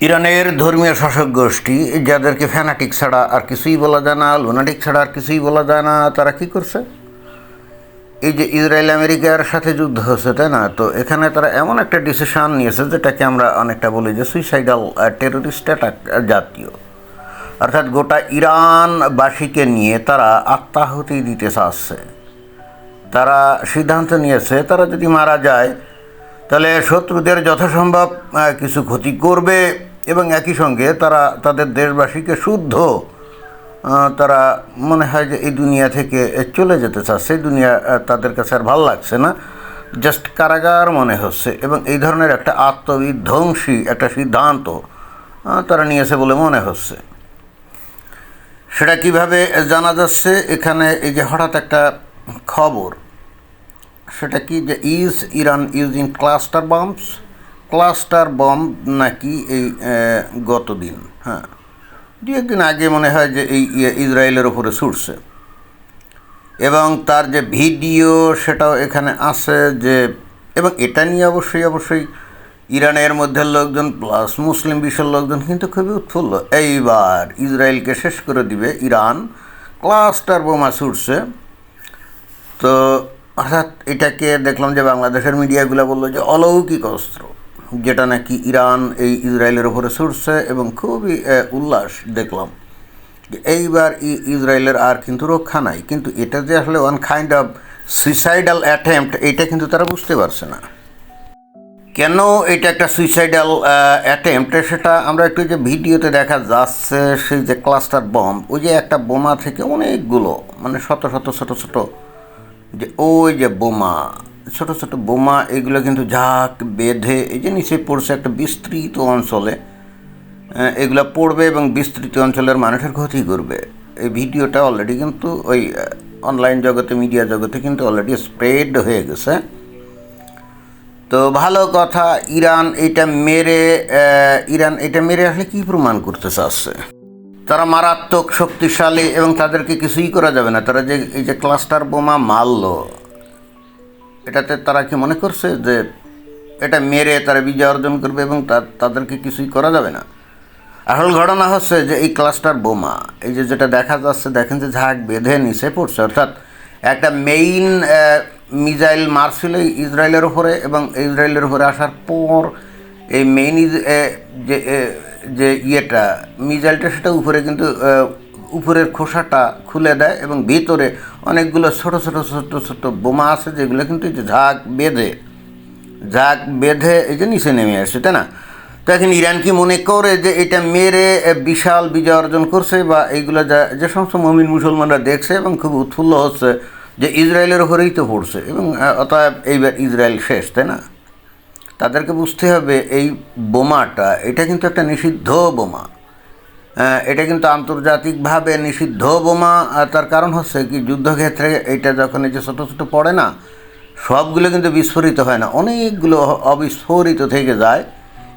ইরানের ধর্মীয় শাসক গোষ্ঠী যাদেরকে ফ্যানাটিক ছাড়া আর কিছুই বলা যায় না, লুনাটিক ছাড়া আর কিছুই বলা যায় না, তারা কি করছে? এই যে ইসরায়েল আমেরিকার সাথে যুদ্ধ হচ্ছে, তাই না? তো এখানে তারা এমন একটা ডিসিশন নিয়েছে যেটাকে আমরা অনেকটা বলি যে সুইসাইডাল টেরোরিস্ট অ্যাটাক জাতীয়, অর্থাৎ গোটা ইরানবাসীকে নিয়ে তারা আত্মাহুতি দিতে চাচ্ছে। তারা সিদ্ধান্ত নিয়েছে তারা যদি মারা যায় তাহলে শত্রুদের যথাসম্ভব কিছু ক্ষতি করবে এবং একই সঙ্গে তারা তাদের দেশবাসীকে শুদ্ধ তারা মনে হয় যে এই দুনিয়া থেকে চলে যেতে চাচ্ছে। এই দুনিয়া তাদের কাছে আর ভালো লাগছে না, জাস্ট কারাগার মনে হচ্ছে, এবং এই ধরনের একটা আত্মবিধ্বংসী একটা সিদ্ধান্ত তারা নিয়েছে বলে মনে হচ্ছে। সেটা কিভাবে জানা যাচ্ছে? এখানে এই যে হঠাৎ একটা খবর, সেটা কি যে ইরান ইউজিং ক্লাস্টার বম্ব নাকি এই গতদিন, হ্যাঁ, দু একদিন আগে মনে হয় যে এই ইসরায়েলের ওপরে ছুটছে, এবং তার যে ভিডিও সেটাও এখানে আছে। যে এবং এটা নিয়ে অবশ্যই ইরানের মধ্যে লোকজন প্লাস মুসলিম বিশ্বের লোকজন কিন্তু খুবই উৎফুল্ল। এইবার ইসরায়েলকে শেষ করে দিবে ইরান, ক্লাস্টার বোমা ছুটছে। তো অর্থাৎ এটাকে দেখলাম যে বাংলাদেশের মিডিয়াগুলো বললো যে অলৌকিক অস্ত্র, যেটা নাকি ইরান এই ইসরায়েলের ওপরে ছুটছে, এবং খুবই উল্লাস দেখলাম যে এইবার ইসরায়েলের আর কিন্তু রক্ষা নাই। কিন্তু এটা যে আসলে one kind of suicidal attempt, এটা কিন্তু তারা বুঝতে পারছে না। কেন এটা একটা সুইসাইডাল অ্যাটেম্প্ট সেটা আমরা একটু যে ভিডিওতে দেখা যাচ্ছে, সেই যে ক্লাস্টার বম্ব, ওই যে একটা বোমা থেকে অনেকগুলো মানে শত শত ছোটো ছোটো যে ওই যে বোমা, ছোট ছোট বোমা, এগুলো কিন্তু ঝাঁক বেঁধে এই যে নিচে পড়ছে একটা বিস্তৃত অঞ্চলে, এগুলো পড়বে এবং বিস্তৃত অঞ্চলের মানুষের ক্ষতি করবে। এই ভিডিওটা অলরেডি কিন্তু ওই অনলাইন জগতে, মিডিয়া জগতে কিন্তু অলরেডি স্প্রেড হয়ে গেছে। তো ভালো কথা, ইরান এটা মেরে আসলে কী প্রমাণ করতে চাচ্ছে? তারা মারাত্মক শক্তিশালী এবং তাদেরকে কিছুই করা যাবে না। তারা যে এই যে ক্লাস্টার বোমা মারলো, এটাতে তারা কি মনে করছে যে এটা মেরে তারা বিজয় অর্জন করবে এবং তাদেরকে কিছুই করা যাবে না? আসল ঘটনা হচ্ছে যে এই ক্লাস্টার বোমা, এই যে যেটা দেখা যাচ্ছে, দেখেন যে ঝাঁক বেঁধে নিচে পড়ছে, অর্থাৎ একটা মেইন মিসাইল মারছিল ইসরায়েলের উপরে, এবং ইসরায়েলের উপরে আসার পর এই মেইন যে ইয়েটা মিসাইলটা, সেটা উপরে কিন্তু উপরের খোসাটা খুলে দেয়, এবং ভিতরে অনেকগুলো ছোট ছোট ছোট ছোট বোমা আছে, যেগুলো কিন্তু এই যে ঝাঁক বেঁধে এই যে নিচে নেমে আসছে, তাই না? তো এখন ইরান কি মনে করে যে এটা মেরে বিশাল বিজয় অর্জন করছে, বা এইগুলো যে সমস্ত মুমিন মুসলমানরা দেখছে এবং খুব উৎফুল্ল হচ্ছে যে ইসরায়েলের ওপরেই তো পড়ছে, এবং অতএব এইবার ইসরায়েল শেষ, তাই না? তাদেরকে বুঝতে হবে এই বোমাটা, এটা কিন্তু একটা নিষিদ্ধ বোমা, এটা কিন্তু আন্তর্জাতিকভাবে নিষিদ্ধ বোমা। তার কারণ হচ্ছে কি, যুদ্ধক্ষেত্রে এটা যখন এই যে ছোটো ছোটো পড়ে না, সবগুলো কিন্তু বিস্ফোরিত হয় না, অনেকগুলো অবিস্ফোরিত থেকে যায়।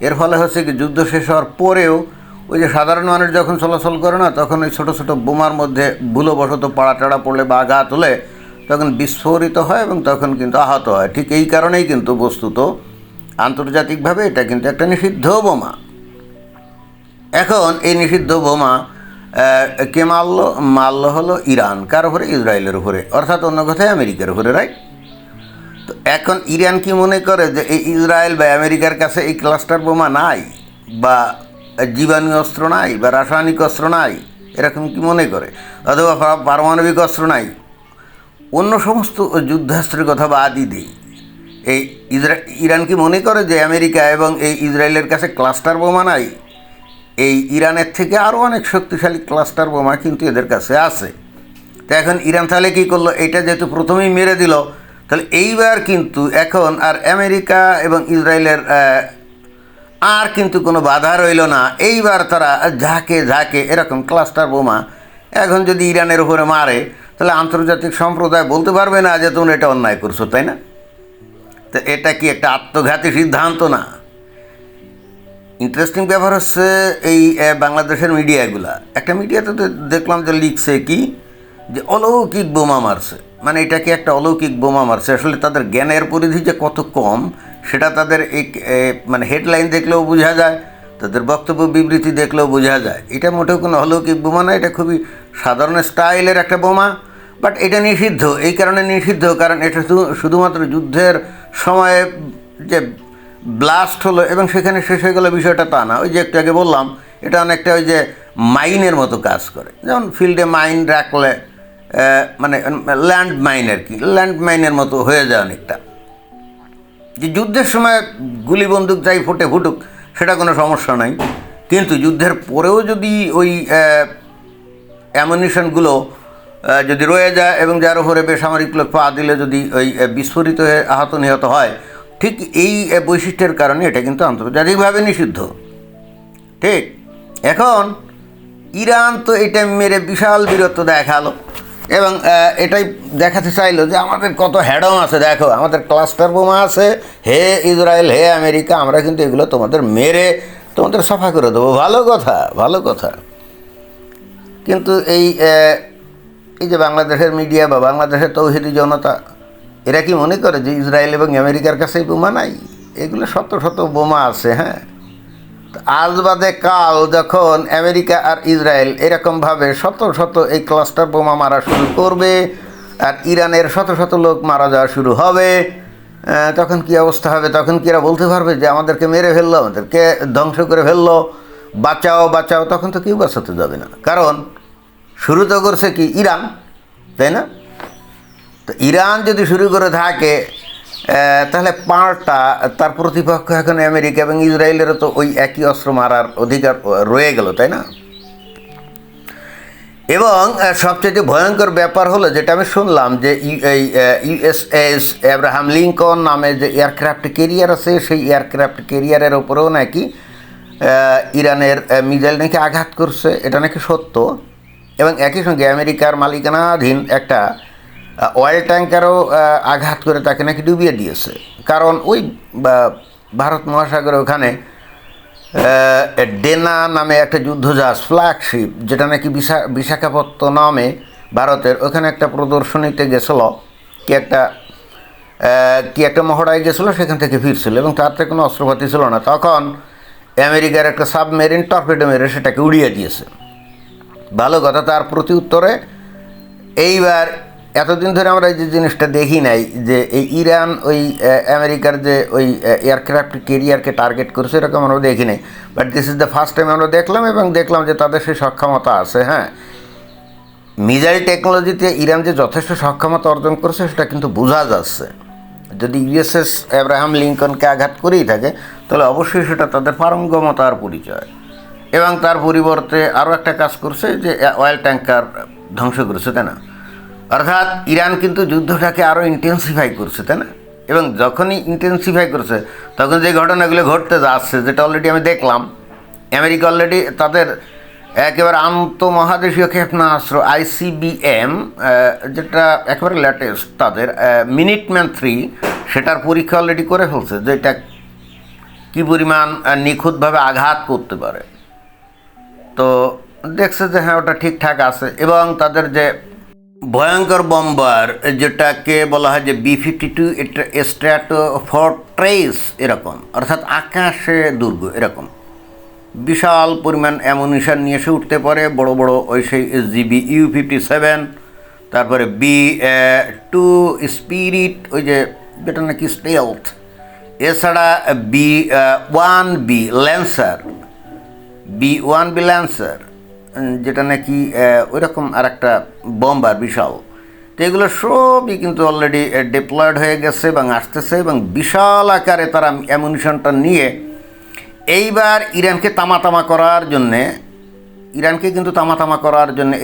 এর ফলে হচ্ছে কি, যুদ্ধ শেষ হওয়ার পরেও ওই যে সাধারণ মানুষ যখন চলাচল করে না, তখন ওই ছোটো ছোটো বোমার মধ্যে ভুলবশত পাড়া টাড়া পড়লে বা আঘাত হলে তখন বিস্ফোরিত হয় এবং তখন কিন্তু আহত হয়। ঠিক এই কারণেই কিন্তু বস্তুত আন্তর্জাতিকভাবে এটা কিন্তু একটা নিষিদ্ধ বোমা। এখন এই নিষিদ্ধ বোমা কে মারলো হলো ইরান। কার উপরে? ইসরায়েলের উপরে, অর্থাৎ অন্য কথায় আমেরিকার উপরে, রাইট? তো এখন ইরান কি মনে করে যে এই ইসরায়েল বা আমেরিকার কাছে এই ক্লাস্টার বোমা নাই, বা জীবাণু অস্ত্র নাই, বা রাসায়নিক অস্ত্র নাই, এরকম কি মনে করে? অথবা পারমাণবিক অস্ত্র নাই? অন্য সমস্ত যুদ্ধাস্ত্রের কথা বাদই দিই, এই ইরান কি মনে করে যে আমেরিকা এবং এই ইসরায়েলের কাছে ক্লাস্টার বোমা নাই? এই ইরানের থেকে আরও অনেক শক্তিশালী ক্লাস্টার বোমা কিন্তু এদের কাছে আছে। তো এখন ইরান তাহলে কী করলো? এটা যেহেতু প্রথমেই মেরে দিল, তাহলে এইবার কিন্তু এখন আর আমেরিকা এবং ইসরায়েলের আর কিন্তু কোনো বাধা রইল না। এইবার তারা ঝাঁকে এরকম ক্লাস্টার বোমা এখন যদি ইরানের উপরে মারে, তাহলে আন্তর্জাতিক সম্প্রদায় বলতে পারবে না যে তোমরা এটা অন্যায় করছো, তাই না? তো এটা কি একটা আত্মঘাতী সিদ্ধান্ত না? ইন্টারেস্টিং ব্যাপার হচ্ছে এই বাংলাদেশের মিডিয়াগুলা, একটা মিডিয়াতে দেখলাম যে লিখছে কি যে অলৌকিক বোমা মারছে, মানে এটা কি একটা অলৌকিক বোমা মারছে? আসলে তাদের জ্ঞানের পরিধি যে কত কম সেটা তাদের এই মানে হেডলাইন দেখলেও বোঝা যায়। তাদের বক্তব্য বিবৃতি দেখলেও বোঝা যায় এটা মোটেও কোনো অলৌকিক বোমা না, এটা খুবই সাধারণ স্টাইলের একটা বোমা। বাট এটা নিষিদ্ধ, এই কারণে নিষিদ্ধ কারণ এটা শুধুমাত্র যুদ্ধের সময়ে যে ব্লাস্ট হলো এবং সেখানে শেষ হয়ে গেল বিষয়টা তা না। ওই যে একটু আগে বললাম এটা অনেকটা ওই যে মাইনের মতো কাজ করে, যেমন ফিল্ডে মাইন রাখলে মানে ল্যান্ড মাইন আর কি, ল্যান্ড মাইনের মতো হয়ে যায় অনেকটা। যে যুদ্ধের সময় গুলি বন্দুক যাই ফুটুক সেটা কোনো সমস্যা নাই, কিন্তু যুদ্ধের পরেও যদি ওই অ্যামুনিশনগুলো যদি রয়ে যায় এবং যার উপরে বেসামরিক লোক পা দিলে যদি ওই বিস্ফোরিত হয়ে আহত নিহত হয়, ঠিক এই বৈশিষ্ট্যের কারণে এটা কিন্তু আন্তর্জাতিকভাবে নিষিদ্ধ। ঠিক, এখন ইরান তো এটা মেরে বিশাল বীরত্ব দেখালো এবং এটাই দেখাতে চাইলো যে আমাদের কত হ্যাডম আছে, দেখো আমাদের ক্লাস্টার বোমা আছে, হে ইসরায়েল হে আমেরিকা, আমরা কিন্তু এগুলো তোমাদের মেরে তোমাদের সাফা করে দেবো। ভালো কথা, ভালো কথা। কিন্তু এই যে বাংলাদেশের মিডিয়া বা বাংলাদেশের তৌহিদি জনতা, এরা কি মনে করে যে ইসরায়েল এবং আমেরিকার কাছে বোমা নাই? এগুলো শত শত বোমা আছে। হ্যাঁ, আজ বাদে কাল যখন আমেরিকা আর ইসরায়েল এরকমভাবে শত শত এই ক্লাস্টার বোমা মারা শুরু করবে আর ইরানের শত শত লোক মারা যাওয়া শুরু হবে, তখন কি অবস্থা হবে? তখন কি এরা বলতে পারবে যে আমাদেরকে মেরে ফেললো, আমাদেরকে ধ্বংস করে ফেললো, বাঁচাও বাঁচাও? তখন তো কেউ বাঁচাতে যাবে না, কারণ শুরু তো করছে কি ইরান, তাই না? তো ইরান যদি শুরু করে থাকে তাহলে পাল্টা তার প্রতিপক্ষ এখন আমেরিকা এবং ইসরায়েলেরও তো ওই একই অস্ত্র মারার অধিকার রয়ে গেল, তাই না? এবং সবচেয়ে ভয়ঙ্কর ব্যাপার হলো যেটা আমি শুনলাম যে এই ইউএসএস আব্রাহাম লিঙ্কন নামে যে এয়ারক্রাফট ক্যারিয়ার আছে, সেই এয়ারক্রাফট ক্যারিয়ারের ওপরেও নাকি ইরানের মিসাইল নাকি আঘাত করছে, এটা নাকি সত্য। এবং একই সঙ্গে আমেরিকার মালিকানাধীন একটা অয়েল ট্যাঙ্কারও আঘাত করে তাকে নাকি ডুবিয়ে দিয়েছে, কারণ ওই ভারত মহাসাগরে ওখানে ডেনা নামে একটা যুদ্ধজাহাজ ফ্ল্যাগশিপ, যেটা নাকি বিশাখাপত্তনমে ভারতের, ওখানে একটা প্রদর্শনীতে গেছিলো, কি একটা মহড়ায় গেছিলো, সেখান থেকে ফিরছিল এবং তাতে কোনো অস্ত্রপাতি ছিল না। তখন আমেরিকার একটা সাবমেরিন টর্পেডো মেরে সেটাকে উড়িয়ে দিয়েছে। ভালো কথা। তার প্রতি উত্তরে এইবার এতদিন ধরে আমরা যে জিনিসটা দেখি নাই যে এই ইরান ওই আমেরিকার যে ওই এয়ারক্রাফট ক্যারিয়ারকে টার্গেট করছে, এরকম আমরা দেখি নাই। But this is the first time আমরা দেখলাম, এবং দেখলাম যে তাদের সেই সক্ষমতা আছে। হ্যাঁ, মিসাইল টেকনোলজিতে ইরান যে যথেষ্ট সক্ষমতা অর্জন করছে সেটা কিন্তু বোঝা যাচ্ছে। যদি ইউএসএস আব্রাহাম লিঙ্কনকে আঘাত করেই থাকে তাহলে অবশ্যই সেটা তাদের পারঙ্গমতার পরিচয়। এবং তার পরিবর্তে আরও একটা কাজ করছে যে অয়েল ট্যাঙ্কার ধ্বংস করেছে, তাই না? অর্থাৎ ইরান কিন্তু যুদ্ধটাকে আরও ইন্টেন্সিফাই করছে, তাই না? এবং যখনই ইন্টেন্সিফাই করছে তখন যে ঘটনাগুলো ঘটতে যাচ্ছে, যেটা অলরেডি আমি দেখলাম, আমেরিকা অলরেডি তাদের একেবারে আন্তঃমহাদেশীয় ক্ষেপণাস্ত্র ICBM, যেটা একেবারে লেটেস্ট তাদের মিনিটম্যান 3, সেটার পরীক্ষা অলরেডি করে ফেলছে যে এটা কী পরিমাণ নিখুঁতভাবে আঘাত করতে পারে। তো দেখছে যে হ্যাঁ ওটা ঠিকঠাক আছে। এবং তাদের যে ভয়ঙ্কর বম্বার, যেটাকে বলা হয় যে B-52 স্ট্র্যাটোফর্ট্রেস এরকম, অর্থাৎ আকাশে দুর্গ এরকম বিশাল পরিমাণ অ্যামুনিশন নিয়ে এসে উঠতে পারে। বড় বড় ওই সেই SGB U-57, তারপরে B-2 স্পিরিট, ওই যে যেটা নাকি স্টেলথ, এছাড়া B-1B ল্যান্সার, যেটা নাকি ওই রকম আর একটা বম্বার বিশাল। তো এগুলো সবই কিন্তু অলরেডি ডিপ্লয়েড হয়ে গেছে এবং আসতেছে, এবং বিশাল আকারে তারা অ্যামুনিশনটা নিয়ে এইবার ইরানকে তামা করার জন্যে,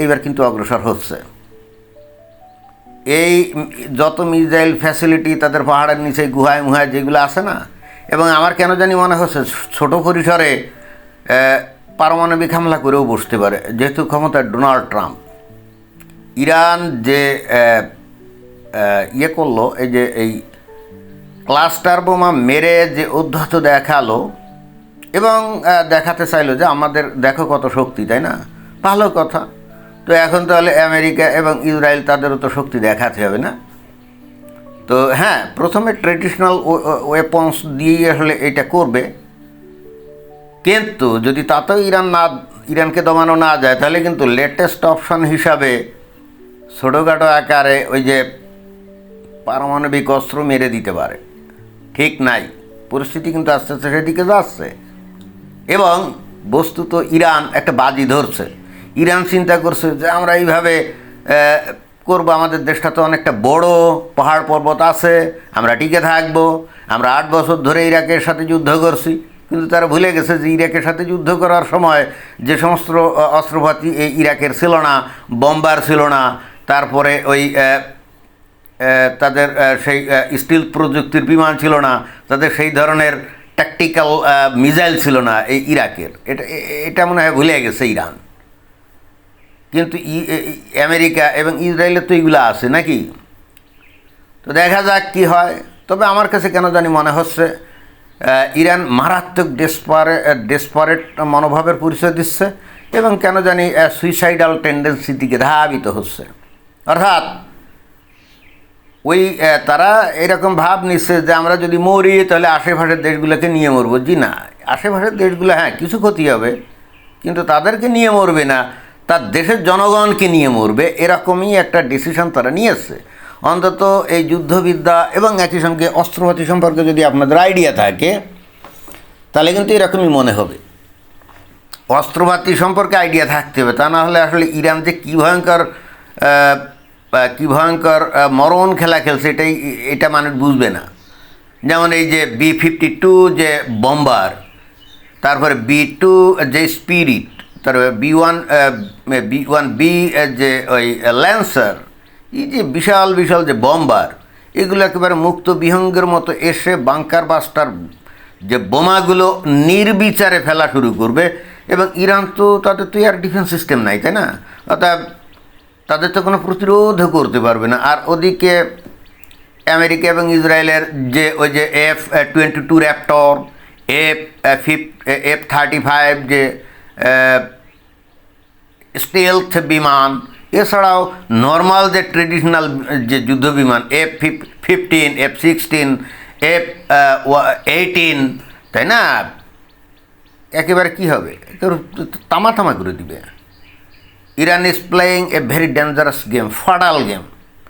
এইবার কিন্তু অগ্রসর হচ্ছে। এই যত মিসাইল ফ্যাসিলিটি তাদের পাহাড়ের নিচে গুহায় মুহায় যেগুলো আছে না, এবং আমার কেন জানি মনে হচ্ছে ছোট পরিসরে পারমাণবিক হামলা করেও বসতে পারে, যেহেতু ক্ষমতায় ডোনাল্ড ট্রাম্প। ইরান যে করলো, এই যে এই ক্লাস্টার বোমা মেরে যে উদ্ধত দেখালো এবং দেখাতে চাইলো যে আমাদের দেখো কত শক্তি, তাই না? ভালো কথা। তো এখন তাহলে আমেরিকা এবং ইসরায়েল তাদেরও তো শক্তি দেখাতে হবে না? তো হ্যাঁ, প্রথমে ট্রেডিশনাল ওয়েপন্স দিয়েই আসলে এটা করবে, কিন্তু যদি তাতেও ইরানকে দমানো না যায়, তাহলে কিন্তু লেটেস্ট অপশন হিসাবে ছোটোখাটো আকারে ওই যে পারমাণবিক অস্ত্র মেরে দিতে পারে। ঠিক নাই, পরিস্থিতি কিন্তু আস্তে আস্তে সেদিকে যাচ্ছে। এবং বস্তুত ইরান একটা বাজি ধরছে। ইরান চিন্তা করছে যে আমরা এইভাবে করবো, আমাদের দেশটা তো অনেকটা বড়, পাহাড় পর্বত আছে, আমরা টিকে থাকবো। আমরা 8 বছর ধরে ইরাকের সাথে যুদ্ধ করছি, কিন্তু তারা ভুলে গেছে যে ইরাকের সাথে যুদ্ধ করার সময় যে সমস্ত অস্ত্রপাতি এই ইরাকের ছিল না, বম্বার ছিল না, তারপরে ওই তাদের সেই স্টিল প্রযুক্তির বিমান ছিল না, তাদের সেই ধরনের ট্যাকটিক্যাল মিসাইল ছিল না এই ইরাকের। এটা মনে হয় ভুলে গেছে ইরান। কিন্তু আমেরিকা এবং ইসরায়েলের তো এইগুলো আছে নাকি। তো দেখা যাক কি হয়। তবে আমার কাছে কেন জানি মনে হচ্ছে ইরান মারাত্মক ডেসপারেট মনোভাবের পরিচয় দিচ্ছে এবং কেন জানি সুইসাইডাল টেন্ডেন্সির দিকে ধাবিত হচ্ছে। অর্থাৎ ওই তারা এরকম ভাব নিচ্ছে যে আমরা যদি মরি তাহলে আশেপাশের দেশগুলোকে নিয়ে মরবো। জি না, আশেপাশের দেশগুলো হ্যাঁ কিছু ক্ষতি হবে, কিন্তু তাদেরকে নিয়ে মরবে না, তার দেশের জনগণকে নিয়ে মরবে। এরকমই একটা ডিসিশন তারা নিয়েছে। অন্তত এই যুদ্ধবিদ্যা এবং একই সঙ্গে অস্ত্রপাতি সম্পর্কে যদি আপনাদের আইডিয়া থাকে, তাহলে কিন্তু এরকমই মনে হবে। অস্ত্রপাতি সম্পর্কে আইডিয়া থাকতে হবে, তা না হলে আসলে ইরান যে কী ভয়ঙ্কর মরণ খেলা খেলছে এটা মানুষ বুঝবে না। যেমন এই যে B-52 যে বম্বার, তারপরে B-2 যে স্পিরিট, তারপরে B-1B যে ওই ল্যান্সার, এই যে বিশাল বিশাল যে বম্বার, এগুলো একেবারে মুক্ত বিহঙ্গের মতো এসে বাংকার বাস্টার যে বোমাগুলো নির্বিচারে ফেলা শুরু করবে। এবং ইরান তো তাদের তো এয়ার ডিফেন্স সিস্টেম নাই, তাই না? অর্থাৎ তাদের তো কোনো প্রতিরোধও করতে পারবে না। আর ওদিকে আমেরিকা এবং ইসরায়েলের যে ওই যে F-22 র্যাপটর, F-35 যে স্টেলথ বিমান, এছাড়াও নর্মাল যে ট্রেডিশনাল যে যুদ্ধ বিমান F-15, F-16, F-18, তাই না? একেবারে কী হবে, তামা করে দিবে। Iran is playing a very dangerous game, fatal game.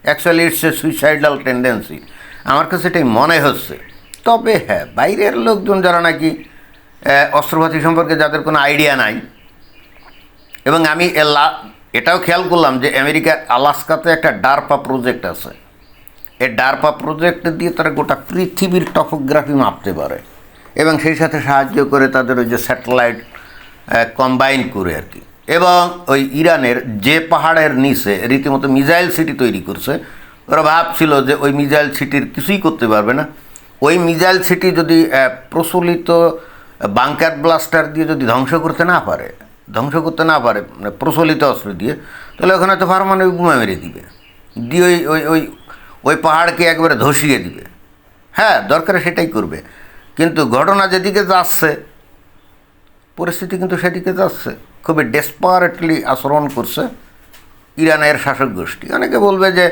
Actually it's a suicidal tendency, আমার কাছে এটাই মনে হচ্ছে। তবে হ্যাঁ, বাইরের লোকজন যারা নাকি অস্ত্রপাতি সম্পর্কে যাদের কোনো আইডিয়া নাই, এবং আমি এটাও খেয়াল করলাম যে আমেরিকার আলাস্কাতে একটা ডারপা প্রজেক্ট আছে। এই ডারপা প্রজেক্ট দিয়ে তারা গোটা পৃথিবীর টপোগ্রাফি মাপতে পারে এবং সেই সাথে সাহায্য করে তাদের ওই যে স্যাটেলাইট কম্বাইন করে আর কি। এবং ওই ইরানের যে পাহাড়ের নিচে রীতিমতো মিসাইল সিটি তৈরি করছে, ওরা ভাবছিল যে ওই মিসাইল সিটির কিছুই করতে পারবে না। ওই মিসাইল সিটি যদি প্রচলিত বাংকার ব্লাস্টার দিয়ে যদি ধ্বংস করতে না পারে মানে প্রচলিত অস্ত্র দিয়ে, তাহলে ওখানে তো পারমাণবিক বোমা মেরে দিবে, দিয়ে ওই পাহাড়কে একবারে ধসিয়ে দিবে। হ্যাঁ, দরকারে সেটাই করবে। কিন্তু ঘটনা যেদিকে যাচ্ছে, পরিস্থিতি কিন্তু সেদিকে যাচ্ছে। খুবই ডেসপারেটলি আচরণ করছে ইরানের শাসক গোষ্ঠী। অনেকে বলবে যে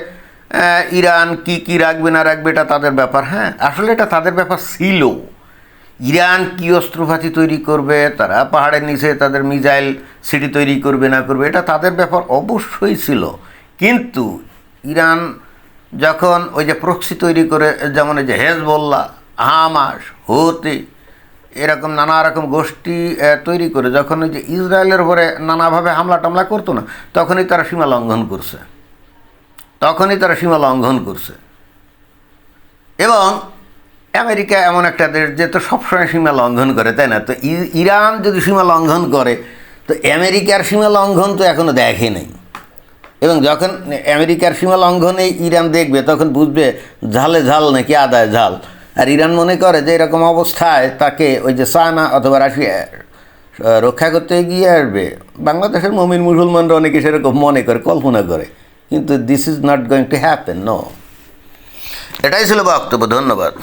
ইরান কি রাখবে না রাখবে এটা তাদের ব্যাপার। হ্যাঁ, আসলে এটা তাদের ব্যাপার ছিল। ইরান কী অস্ত্রপাতি তৈরি করবে, তারা পাহাড়ের নিচে তাদের মিসাইল সিটি তৈরি করবে না করবে, এটা তাদের ব্যাপার অবশ্যই ছিল। কিন্তু ইরান যখন ওই যে প্রক্সি তৈরি করে, যেমন এই যে হেজবোল্লাহ, হামাস, হুতি, এরকম নানা রকম গোষ্ঠী তৈরি করে যখন ওই যে ইসরায়েলের উপরে নানাভাবে হামলা টামলা করতো না, তখনই তারা সীমা লঙ্ঘন করছে। এবং আমেরিকা এমন একটা দেশ যে তো সবসময় সীমা লঙ্ঘন করে, তাই না? তো ইরান যদি সীমা লঙ্ঘন করে, তো আমেরিকার সীমা লঙ্ঘন তো এখনও দেখে নেই। এবং যখন আমেরিকার সীমা লঙ্ঘনে ইরান দেখবে, তখন বুঝবে ঝালে ঝাল নাকি আদায় ঝাল। আর ইরান মনে করে যে এরকম অবস্থায় তাকে ওই যে চায়না অথবা রাশিয়া রক্ষা করতে এগিয়ে আসবে। বাংলাদেশের মুমিন মুসলমানরা অনেকে সেরকম মনে করে, কল্পনা করে, কিন্তু this is not going to happen, no. এটাই ছিল বক্তব্য। ধন্যবাদ।